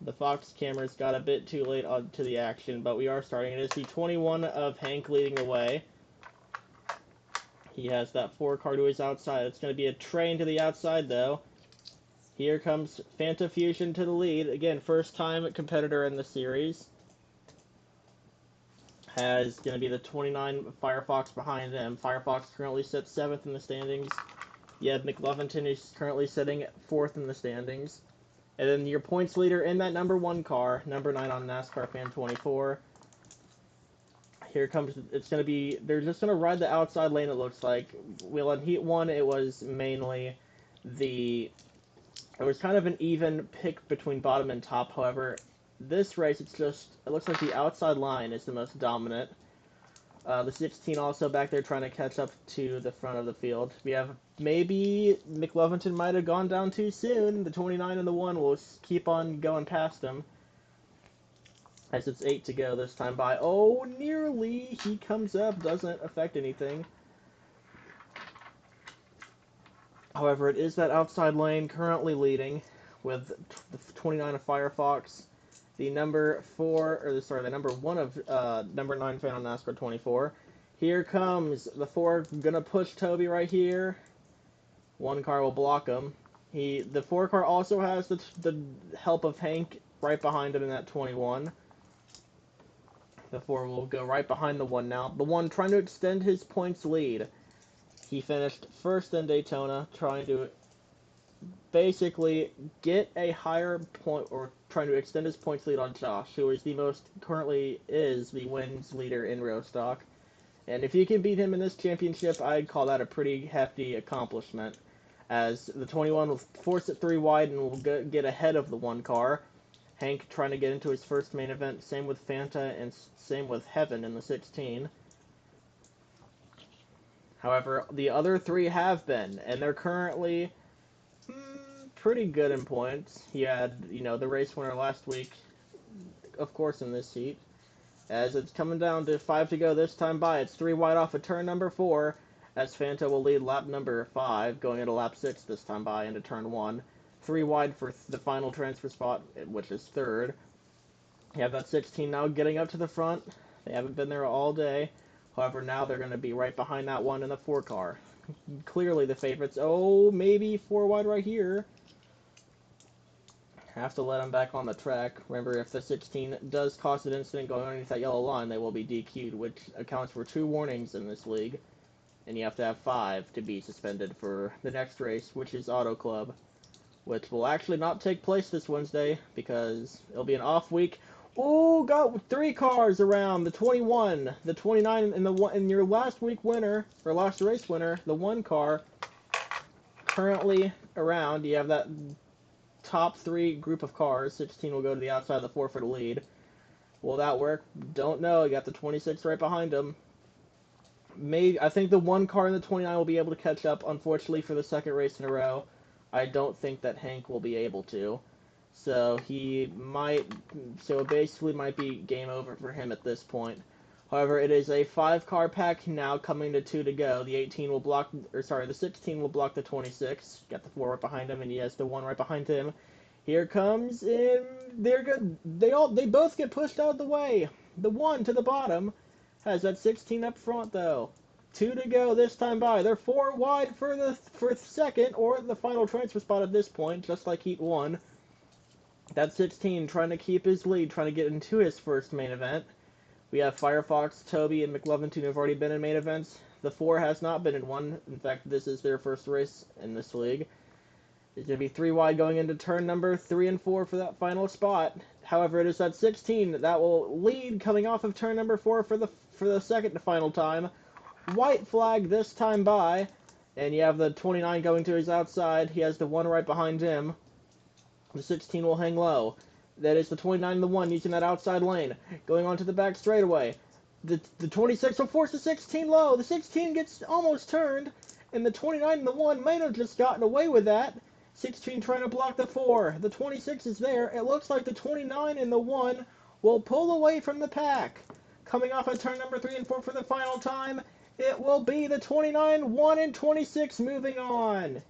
The Fox cameras got a bit too late onto the action, but we are starting. It is the 21 of Hank leading the way. He has that 4 car to his outside. It's going to be a train to the outside, though. Here comes Fanta Fusion to the lead. Again, first time competitor in the series. Has going to be the 29 Firefox behind him. Firefox currently sits 7th in the standings. You have McLovington, who's currently sitting 4th in the standings. And then your points leader in that number 1 car, number 9 on NASCAR Fan 24. Here comes, it's going to be, they're just going to ride the outside lane, it looks like. Well, in Heat 1, it was mainly it was kind of an even pick between bottom and top. However, this race, it looks like the outside line is the most dominant. The 16 also back there trying to catch up to the front of the field. We have, maybe McLovington might have gone down too soon. The 29 and the 1 will keep on going past him. As it's 8 to go this time by. Oh, nearly. He comes up, doesn't affect anything. However, it is that outside lane currently leading with the 29 of Firefox. The number 1 of number 9 fan on NASCAR 24. Here comes the 4, gonna push Toby right here. 1 car will block him. The 4 car also has the help of Hank right behind him in that 21. The 4 will go right behind the 1 now. The 1 trying to extend his points lead. He finished first in Daytona, trying to basically get a higher point, or trying to extend his points lead on Josh, who is currently is the wins leader in RLoC. And if he can beat him in this championship, I'd call that a pretty hefty accomplishment, as the 21 will force it 3 wide and will get ahead of the 1 car. Hank trying to get into his first main event, same with Fanta and same with Heaven in the 16. However, the other 3 have been, and they're currently pretty good in points. He had, the race winner last week, of course, in this heat. As it's coming down to 5 to go this time by, it's 3 wide off of turn number 4, as Fanta will lead lap number 5, going into lap 6 this time by into turn 1. 3 wide for the final transfer spot, which is 3rd. You have that 16 now getting up to the front. They haven't been there all day. However, now they're going to be right behind that 1 in the 4 car. Clearly the favorites. Oh, maybe 4 wide right here. Have to let them back on the track. Remember, if the 16 does cause an incident going underneath that yellow line, they will be DQ'd, which accounts for 2 warnings in this league. And you have to have 5 to be suspended for the next race, which is Auto Club, which will actually not take place this Wednesday because it'll be an off week. Oh, got 3 cars around the 21, the 29, and the 1. And your last week winner, or last race winner, the 1 car currently around. You have that top 3 group of cars. 16 will go to the outside of the 4 for the lead. Will that work? Don't know. You got the 26 right behind him. I think the 1 car in the 29 will be able to catch up. Unfortunately, for the 2nd race in a row, I don't think that Hank will be able to. So it basically might be game over for him at this point. However, it is a 5-car pack now, coming to 2 to go. The 18 will block, the 16 will block the 26. Got the 4 right behind him, and he has the 1 right behind him. Here comes, and they're good. They both get pushed out of the way. The 1 to the bottom has that 16 up front though. 2 to go this time by. They're 4 wide for 2nd, or the final transfer spot at this point, just like Heat 1. That 16 trying to keep his lead, trying to get into his first main event. We have Firefox, Toby, and McLovington who have already been in main events. The 4 has not been in one. In fact, this is their first race in this league. It's going to be 3 wide going into turn number 3 and 4 for that final spot. However, it is that 16 that will lead coming off of turn number 4 for the 2nd to final time. White flag this time by, and you have the 29 going to his outside. He has the 1 right behind him. The 16 will hang low. That is the 29 and the 1 using that outside lane. Going on to the back straightaway. The 26 will force the 16 low. The 16 gets almost turned, and the 29 and the 1 might have just gotten away with that. 16 trying to block the 4. The 26 is there. It looks like the 29 and the 1 will pull away from the pack. Coming off of turn number 3 and 4 for the final time, it will be the 29, 1, and 26 moving on.